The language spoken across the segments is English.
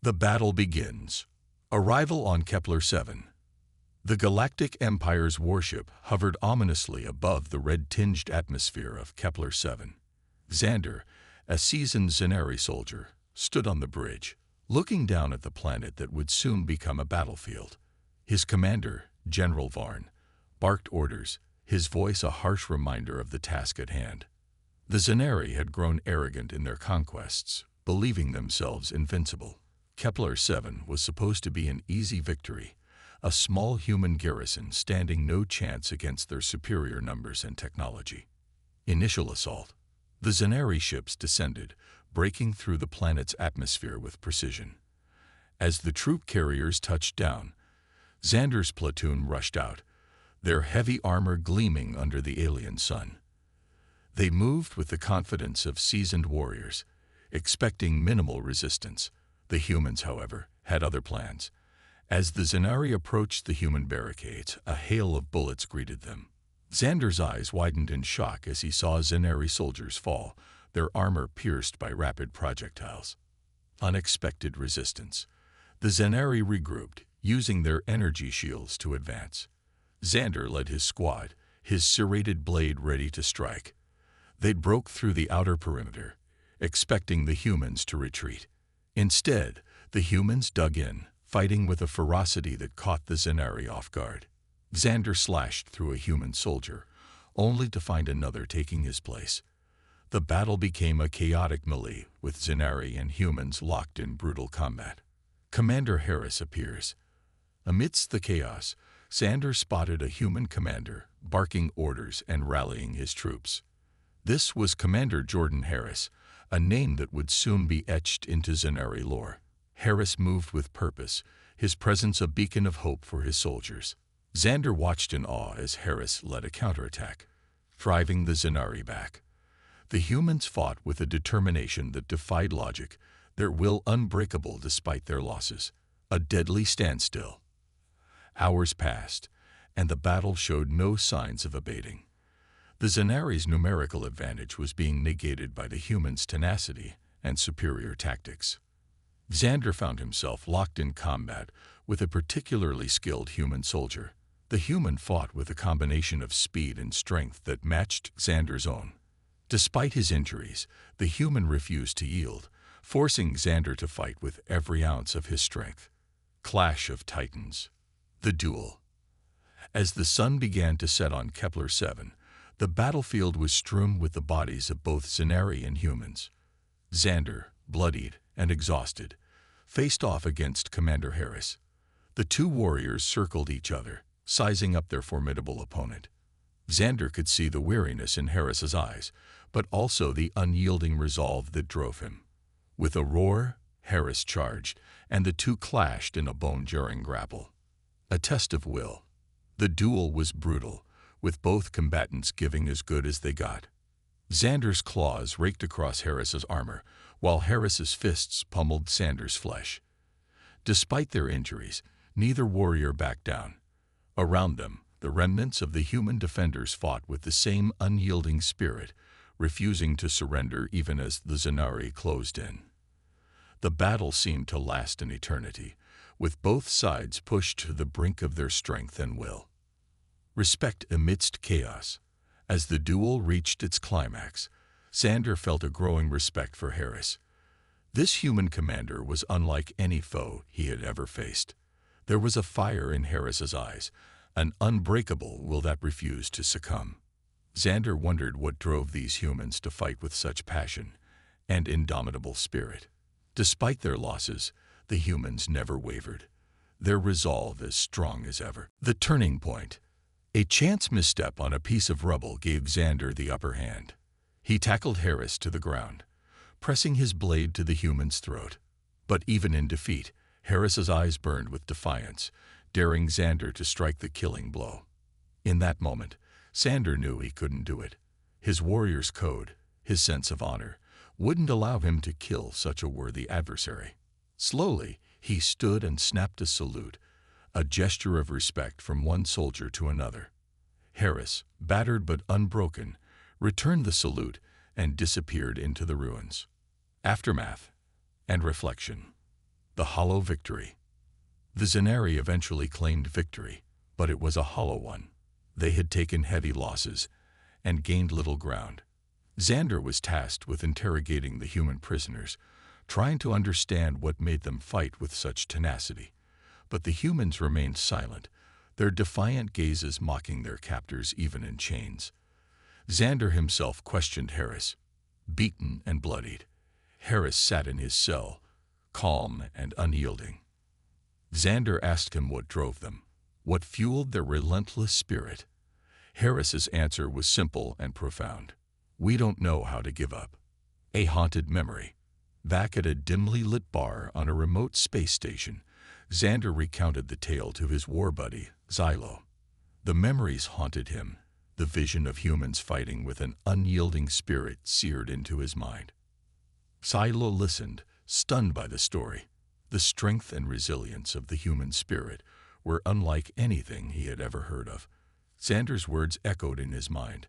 The battle begins. Arrival on Kepler-7. The Galactic Empire's warship hovered ominously above the red-tinged atmosphere of Kepler-7. Xander, a seasoned Zenari soldier, stood on the bridge, looking down at the planet that would soon become a battlefield. His commander, General Varn, barked orders, his voice a harsh reminder of the task at hand. The Zenari had grown arrogant in their conquests, believing themselves invincible. Kepler-7 was supposed to be an easy victory, a small human garrison standing no chance against their superior numbers and technology. Initial assault. The Zenari ships descended, breaking through the planet's atmosphere with precision. As the troop carriers touched down, Xander's platoon rushed out, their heavy armor gleaming under the alien sun. They moved with the confidence of seasoned warriors, expecting minimal resistance. The humans, however, had other plans. As the Zenari approached the human barricades, a hail of bullets greeted them. Xander's eyes widened in shock as he saw Zenari soldiers fall, their armor pierced by rapid projectiles. Unexpected resistance. The Zenari regrouped, using their energy shields to advance. Xander led his squad, his serrated blade ready to strike. They broke through the outer perimeter, expecting the humans to retreat. Instead, the humans dug in, fighting with a ferocity that caught the Zenari off guard. Xander slashed through a human soldier, only to find another taking his place. The battle became a chaotic melee, with Zenari and humans locked in brutal combat. Commander Harris appears. Amidst the chaos, Xander spotted a human commander, barking orders and rallying his troops. This was Commander Jordan Harris, a name that would soon be etched into Zenari lore. Harris moved with purpose, his presence a beacon of hope for his soldiers. Xander watched in awe as Harris led a counterattack, driving the Zenari back. The humans fought with a determination that defied logic, their will unbreakable despite their losses. A deadly standstill. Hours passed, and the battle showed no signs of abating. The Zenari's numerical advantage was being negated by the humans' tenacity and superior tactics. Xander found himself locked in combat with a particularly skilled human soldier. The human fought with a combination of speed and strength that matched Xander's own. Despite his injuries, the human refused to yield, forcing Xander to fight with every ounce of his strength. Clash of Titans. The duel. As the sun began to set on Kepler-7, the battlefield was strewn with the bodies of both Zenari and humans. Xander, bloodied and exhausted, faced off against Commander Harris. The two warriors circled each other, sizing up their formidable opponent. Xander could see the weariness in Harris's eyes, but also the unyielding resolve that drove him. With a roar, Harris charged, and the two clashed in a bone-jarring grapple. A test of will. The duel was brutal, with both combatants giving as good as they got. Xander's claws raked across Harris's armor, while Harris's fists pummeled Xander's flesh. Despite their injuries, neither warrior backed down. Around them, the remnants of the human defenders fought with the same unyielding spirit, refusing to surrender even as the Zenari closed in. The battle seemed to last an eternity, with both sides pushed to the brink of their strength and will. Respect amidst chaos. As the duel reached its climax, Xander felt a growing respect for Harris. This human commander was unlike any foe he had ever faced. There was a fire in Harris's eyes, an unbreakable will that refused to succumb. Xander wondered what drove these humans to fight with such passion and indomitable spirit. Despite their losses, the humans never wavered, their resolve as strong as ever. The turning point. A chance misstep on a piece of rubble gave Xander the upper hand. He tackled Harris to the ground, pressing his blade to the human's throat. But even in defeat, Harris's eyes burned with defiance, daring Xander to strike the killing blow. In that moment, Xander knew he couldn't do it. His warrior's code, his sense of honor, wouldn't allow him to kill such a worthy adversary. Slowly, he stood and snapped a salute, a gesture of respect from one soldier to another. Harris, battered but unbroken, returned the salute and disappeared into the ruins. Aftermath and reflection. The hollow victory. The Zanari eventually claimed victory, but it was a hollow one. They had taken heavy losses and gained little ground. Xander was tasked with interrogating the human prisoners, trying to understand what made them fight with such tenacity. But the humans remained silent, their defiant gazes mocking their captors even in chains. Xander himself questioned Harris. Beaten and bloodied, Harris sat in his cell, calm and unyielding. Xander asked him what drove them, what fueled their relentless spirit. Harris's answer was simple and profound. We don't know how to give up. A haunted memory. Back at a dimly lit bar on a remote space station, Xander recounted the tale to his war buddy, Xylo. The memories haunted him, the vision of humans fighting with an unyielding spirit seared into his mind. Xylo listened, stunned by the story. The strength and resilience of the human spirit were unlike anything he had ever heard of. Xander's words echoed in his mind,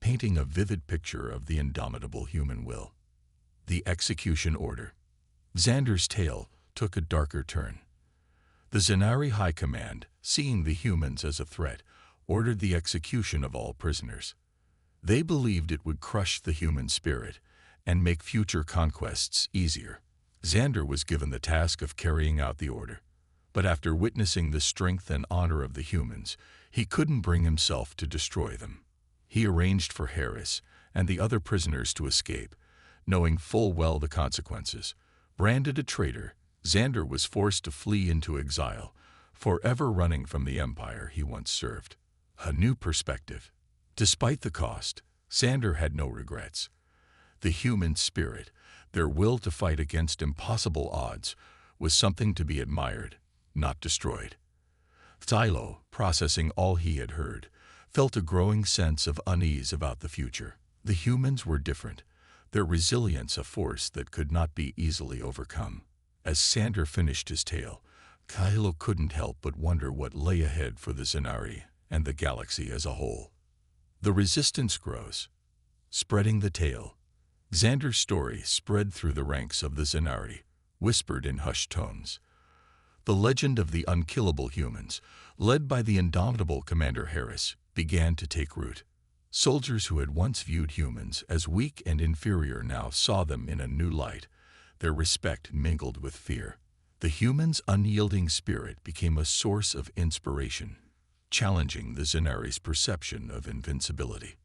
painting a vivid picture of the indomitable human will. The execution order. Xander's tale took a darker turn. The Zanari High Command, seeing the humans as a threat, ordered the execution of all prisoners. They believed it would crush the human spirit and make future conquests easier. Xander was given the task of carrying out the order, but after witnessing the strength and honor of the humans, he couldn't bring himself to destroy them. He arranged for Harris and the other prisoners to escape, knowing full well the consequences. Branded a traitor, Xander was forced to flee into exile, forever running from the empire he once served. A new perspective. Despite the cost, Xander had no regrets. The human spirit, their will to fight against impossible odds, was something to be admired, not destroyed. Xylo, processing all he had heard, felt a growing sense of unease about the future. The humans were different, their resilience a force that could not be easily overcome. As Xander finished his tale, Xylo couldn't help but wonder what lay ahead for the Zanari and the galaxy as a whole. The resistance grows. Spreading the tale. Xander's story spread through the ranks of the Zanari, whispered in hushed tones. The legend of the unkillable humans, led by the indomitable Commander Harris, began to take root. Soldiers who had once viewed humans as weak and inferior now saw them in a new light. Their respect mingled with fear. The humans' unyielding spirit became a source of inspiration, challenging the Zanari's perception of invincibility.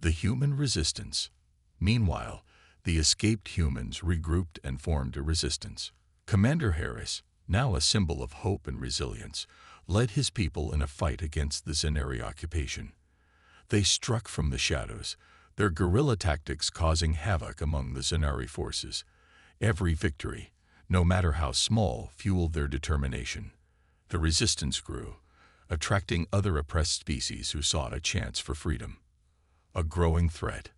The human resistance. Meanwhile, the escaped humans regrouped and formed a resistance. Commander Harris, now a symbol of hope and resilience, led his people in a fight against the Zanari occupation. They struck from the shadows, their guerrilla tactics causing havoc among the Zanari forces. Every victory, no matter how small, fueled their determination. The resistance grew, attracting other oppressed species who sought a chance for freedom. A growing threat.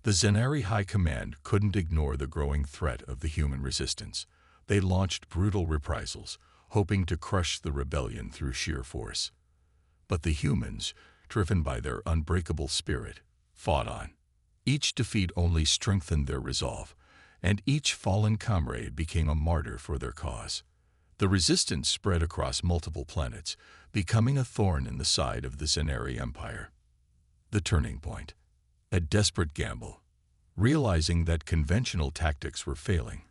The Zanari High Command couldn't ignore the growing threat of the human resistance. They launched brutal reprisals, hoping to crush the rebellion through sheer force. But the humans, driven by their unbreakable spirit, fought on. Each defeat only strengthened their resolve, and each fallen comrade became a martyr for their cause. The resistance spread across multiple planets, becoming a thorn in the side of the Zanari Empire. The turning point. A desperate gamble. Realizing that conventional tactics were failing,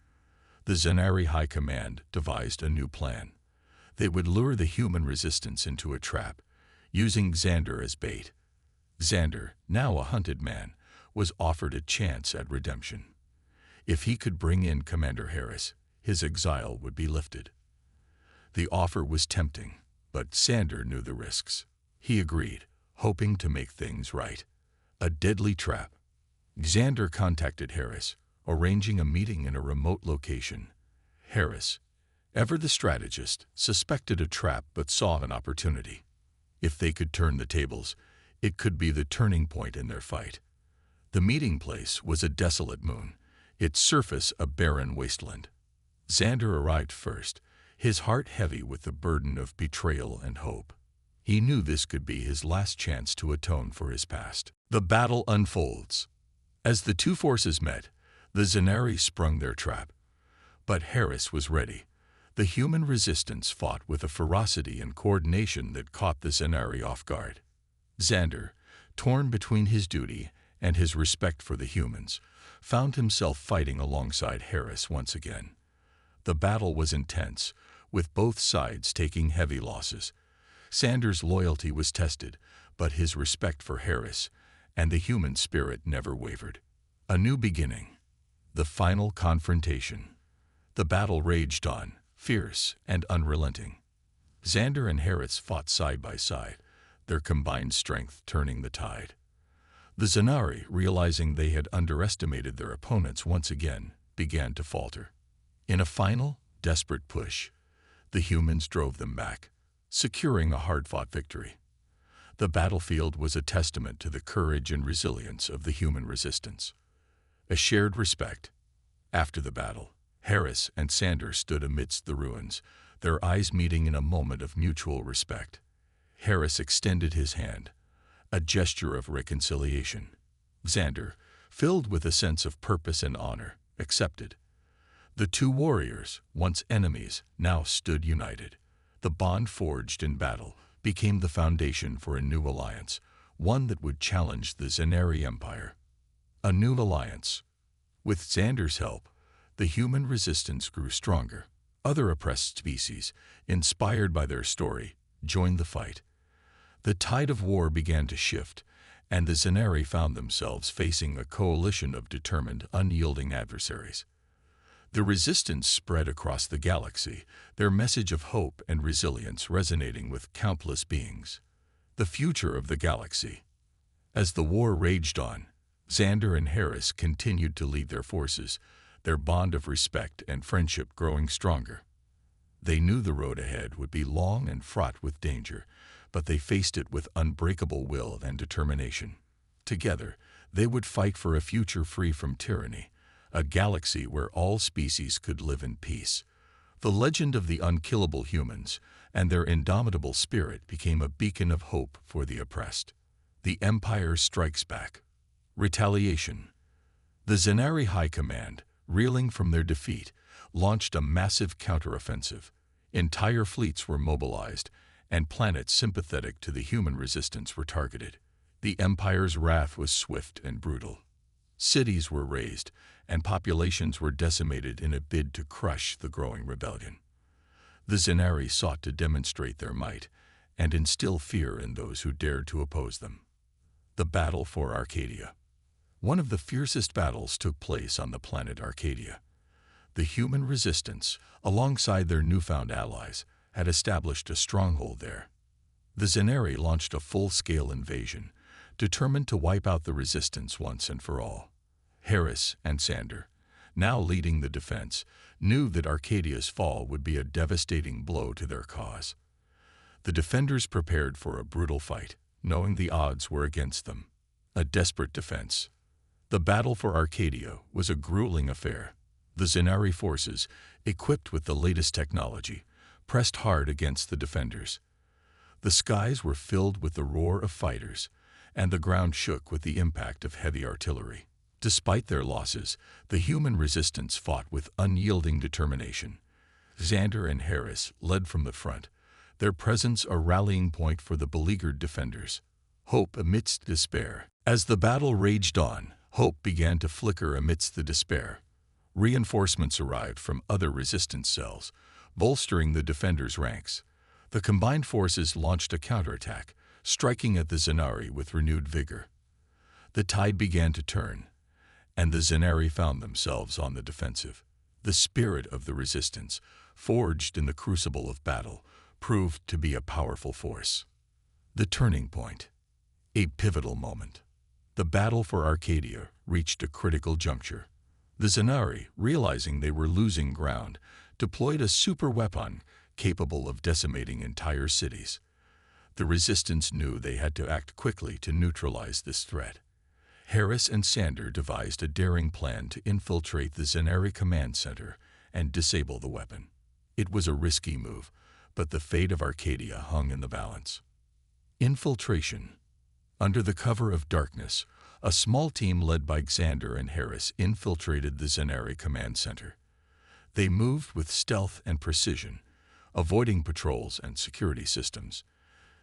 the Zanari High Command devised a new plan. They would lure the human resistance into a trap, using Xander as bait. Xander, now a hunted man, was offered a chance at redemption. If he could bring in Commander Harris, his exile would be lifted. The offer was tempting, but Xander knew the risks. He agreed, hoping to make things right. A deadly trap. Xander contacted Harris, arranging a meeting in a remote location. Harris, ever the strategist, suspected a trap but saw an opportunity. If they could turn the tables, it could be the turning point in their fight. The meeting place was a desolate moon, its surface a barren wasteland. Xander arrived first, his heart heavy with the burden of betrayal and hope. He knew this could be his last chance to atone for his past. The battle unfolds. As the two forces met, the Zanari sprung their trap. But Harris was ready. The human resistance fought with a ferocity and coordination that caught the Zanari off guard. Xander, torn between his duty and his respect for the humans, found himself fighting alongside Harris once again. The battle was intense, with both sides taking heavy losses. Xander's loyalty was tested, but his respect for Harris and the human spirit never wavered. A new beginning. The final confrontation. The battle raged on, fierce and unrelenting. Xander and Harris fought side by side, their combined strength turning the tide. The Zanari, realizing they had underestimated their opponents once again, began to falter. In a final, desperate push, the humans drove them back, securing a hard-fought victory. The battlefield was a testament to the courage and resilience of the human resistance. A shared respect. After the battle, Harris and Xander stood amidst the ruins, their eyes meeting in a moment of mutual respect. Harris extended his hand, a gesture of reconciliation. Xander, filled with a sense of purpose and honor, accepted. The two warriors, once enemies, now stood united. The bond forged in battle became the foundation for a new alliance, one that would challenge the Zanari Empire. A new alliance. With Xander's help, the human resistance grew stronger. Other oppressed species, inspired by their story, joined the fight. The tide of war began to shift, and the Zanari found themselves facing a coalition of determined, unyielding adversaries. The resistance spread across the galaxy, their message of hope and resilience resonating with countless beings. The future of the galaxy. As the war raged on, Xander and Harris continued to lead their forces, their bond of respect and friendship growing stronger. They knew the road ahead would be long and fraught with danger, but they faced it with unbreakable will and determination. Together, they would fight for a future free from tyranny, a galaxy where all species could live in peace. The legend of the unkillable humans and their indomitable spirit became a beacon of hope for the oppressed. The Empire strikes back. Retaliation. The Zanari High Command, reeling from their defeat, launched a massive counteroffensive. Entire fleets were mobilized, and planets sympathetic to the human resistance were targeted. The Empire's wrath was swift and brutal. Cities were razed, and populations were decimated in a bid to crush the growing rebellion. The Zanari sought to demonstrate their might and instill fear in those who dared to oppose them. The battle for Arcadia. One of the fiercest battles took place on the planet Arcadia. The human resistance, alongside their newfound allies, had established a stronghold there. The Zanari launched a full-scale invasion, determined to wipe out the resistance once and for all. Harris and Xander, now leading the defense, knew that Arcadia's fall would be a devastating blow to their cause. The defenders prepared for a brutal fight, knowing the odds were against them. A desperate defense. The battle for Arcadia was a grueling affair. The Zanari forces, equipped with the latest technology, pressed hard against the defenders. The skies were filled with the roar of fighters, and the ground shook with the impact of heavy artillery. Despite their losses, the human resistance fought with unyielding determination. Xander and Harris led from the front, their presence a rallying point for the beleaguered defenders. Hope amidst despair. As the battle raged on, hope began to flicker amidst the despair. Reinforcements arrived from other resistance cells, bolstering the defenders' ranks. The combined forces launched a counterattack, striking at the Zanari with renewed vigor. The tide began to turn, and the Zanari found themselves on the defensive. The spirit of the resistance, forged in the crucible of battle, proved to be a powerful force. The turning point. A pivotal moment. The battle for Arcadia reached a critical juncture. The Zanari, realizing they were losing ground, deployed a super weapon capable of decimating entire cities. The resistance knew they had to act quickly to neutralize this threat. Harris and Xander devised a daring plan to infiltrate the Zanari command center and disable the weapon. It was a risky move, but the fate of Arcadia hung in the balance. Infiltration. Under the cover of darkness, a small team led by Xander and Harris infiltrated the Zanari command center. They moved with stealth and precision, avoiding patrols and security systems.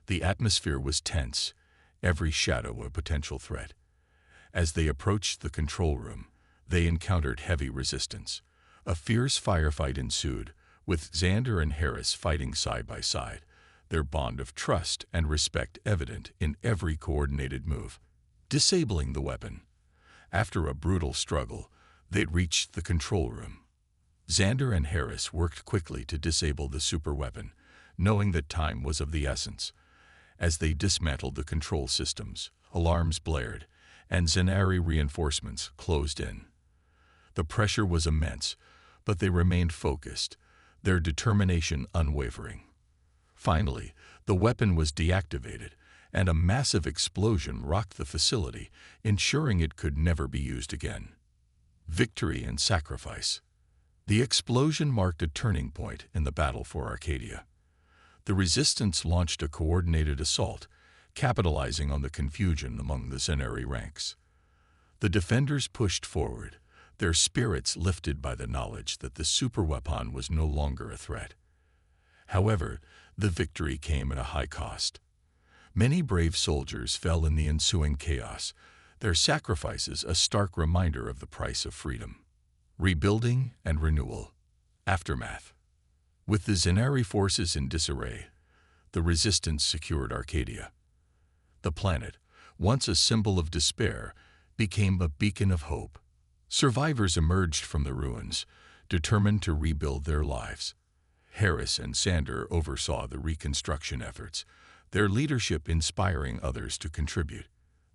The atmosphere was tense, every shadow a potential threat. As they approached the control room, they encountered heavy resistance. A fierce firefight ensued, with Xander and Harris fighting side by side, their bond of trust and respect evident in every coordinated move. Disabling the weapon. After a brutal struggle, they reached the control room. Xander and Harris worked quickly to disable the superweapon, knowing that time was of the essence. As they dismantled the control systems, alarms blared, and Zenari reinforcements closed in. The pressure was immense, but they remained focused, their determination unwavering. Finally, the weapon was deactivated, and a massive explosion rocked the facility, ensuring it could never be used again. Victory and sacrifice. The explosion marked a turning point in the battle for Arcadia. The Resistance launched a coordinated assault, capitalizing on the confusion among the Zenari ranks. The defenders pushed forward, their spirits lifted by the knowledge that the superweapon was no longer a threat. However, the victory came at a high cost. Many brave soldiers fell in the ensuing chaos, their sacrifices a stark reminder of the price of freedom. Rebuilding and renewal. Aftermath. With the Zenari forces in disarray, the Resistance secured Arcadia. The planet, once a symbol of despair, became a beacon of hope. Survivors emerged from the ruins, determined to rebuild their lives. Harris and Xander oversaw the reconstruction efforts, their leadership inspiring others to contribute.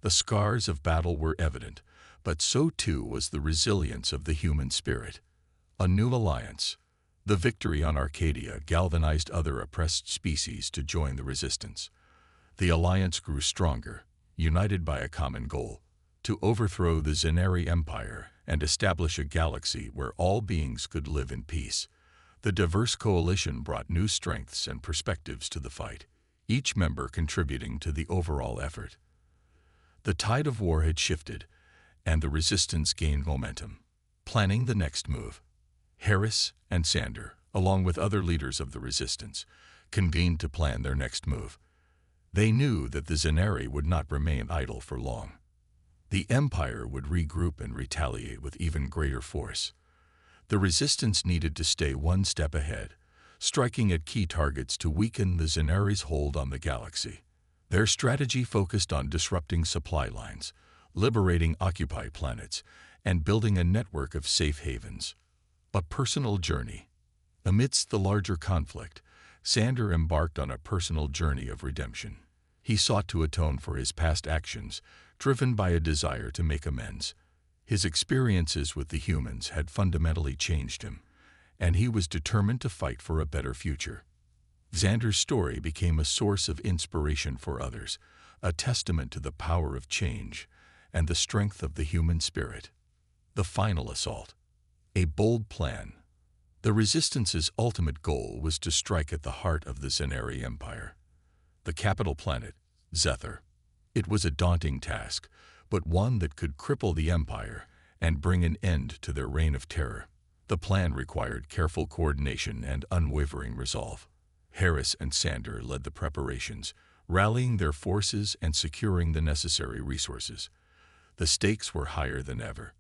The scars of battle were evident, but so too was the resilience of the human spirit. A new alliance. The victory on Arcadia galvanized other oppressed species to join the Resistance. The alliance grew stronger, united by a common goal: to overthrow the Zenari Empire and establish a galaxy where all beings could live in peace. The diverse coalition brought new strengths and perspectives to the fight, each member contributing to the overall effort. The tide of war had shifted, and the Resistance gained momentum. Planning the next move, Harris and Xander, along with other leaders of the Resistance, convened to plan their next move. They knew that the Zenari would not remain idle for long. The Empire would regroup and retaliate with even greater force. The Resistance needed to stay one step ahead, striking at key targets to weaken the Zenari's hold on the galaxy. Their strategy focused on disrupting supply lines, liberating occupied planets, and building a network of safe havens. A personal journey. Amidst the larger conflict, Xander embarked on a personal journey of redemption. He sought to atone for his past actions, driven by a desire to make amends. His experiences with the humans had fundamentally changed him, and he was determined to fight for a better future. Xander's story became a source of inspiration for others, a testament to the power of change and the strength of the human spirit. The final assault. A bold plan. The Resistance's ultimate goal was to strike at the heart of the Zenari Empire, the capital planet, Zethar. It was a daunting task, but one that could cripple the Empire and bring an end to their reign of terror. The plan required careful coordination and unwavering resolve. Harris and Xander led the preparations, rallying their forces and securing the necessary resources. The stakes were higher than ever,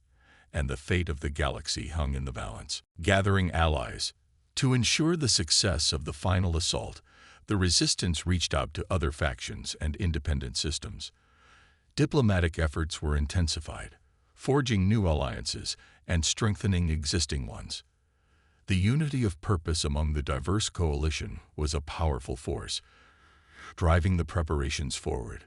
and the fate of the galaxy hung in the balance. Gathering allies. To ensure the success of the final assault, the Resistance reached out to other factions and independent systems. Diplomatic efforts were intensified, forging new alliances and strengthening existing ones. The unity of purpose among the diverse coalition was a powerful force, driving the preparations forward.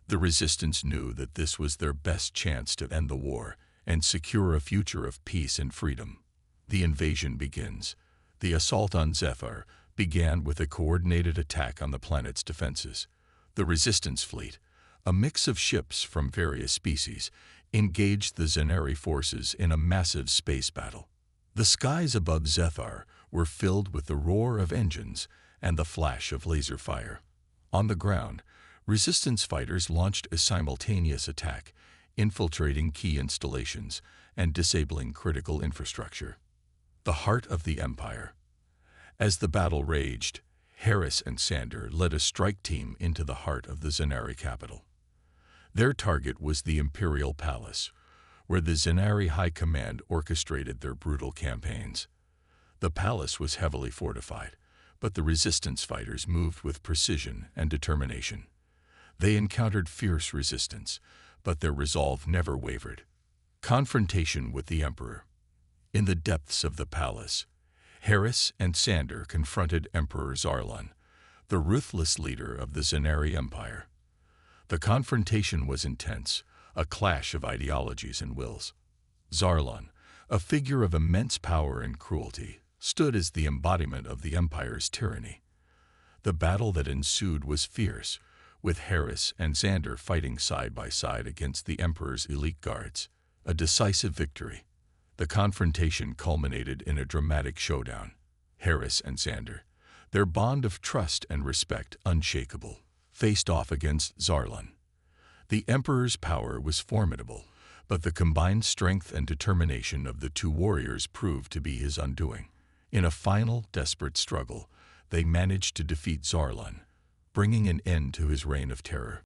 The Resistance knew that this was their best chance to end the war and secure a future of peace and freedom. The invasion begins. The assault on Zethar began with a coordinated attack on the planet's defenses. The Resistance fleet, a mix of ships from various species, engaged the Zenari forces in a massive space battle. The skies above Zethar were filled with the roar of engines and the flash of laser fire. On the ground, Resistance fighters launched a simultaneous attack, infiltrating key installations and disabling critical infrastructure. the heart of the empire. As the battle raged, Harris and Sander led a strike team into the heart of the Zanari capital. Their target was the Imperial Palace, where the Zanari High Command orchestrated their brutal campaigns. The palace was heavily fortified, but the resistance fighters moved with precision and determination. They encountered fierce resistance, but their resolve never wavered. Confrontation with the Emperor. In the depths of the palace, Harris and Sander confronted Emperor Zarlan, the ruthless leader of the Zanari Empire. The confrontation was intense, a clash of ideologies and wills. Zarlan, a figure of immense power and cruelty, stood as the embodiment of the Empire's tyranny. The battle that ensued was fierce, with Harris and Sander fighting side by side against the Emperor's elite guards. A decisive victory. The confrontation culminated in a dramatic showdown. Harris and Sander, their bond of trust and respect unshakable, faced off against Zarlan. The Emperor's power was formidable, but the combined strength and determination of the two warriors proved to be his undoing. In a final, desperate struggle, they managed to defeat Zarlan, bringing an end to his reign of terror.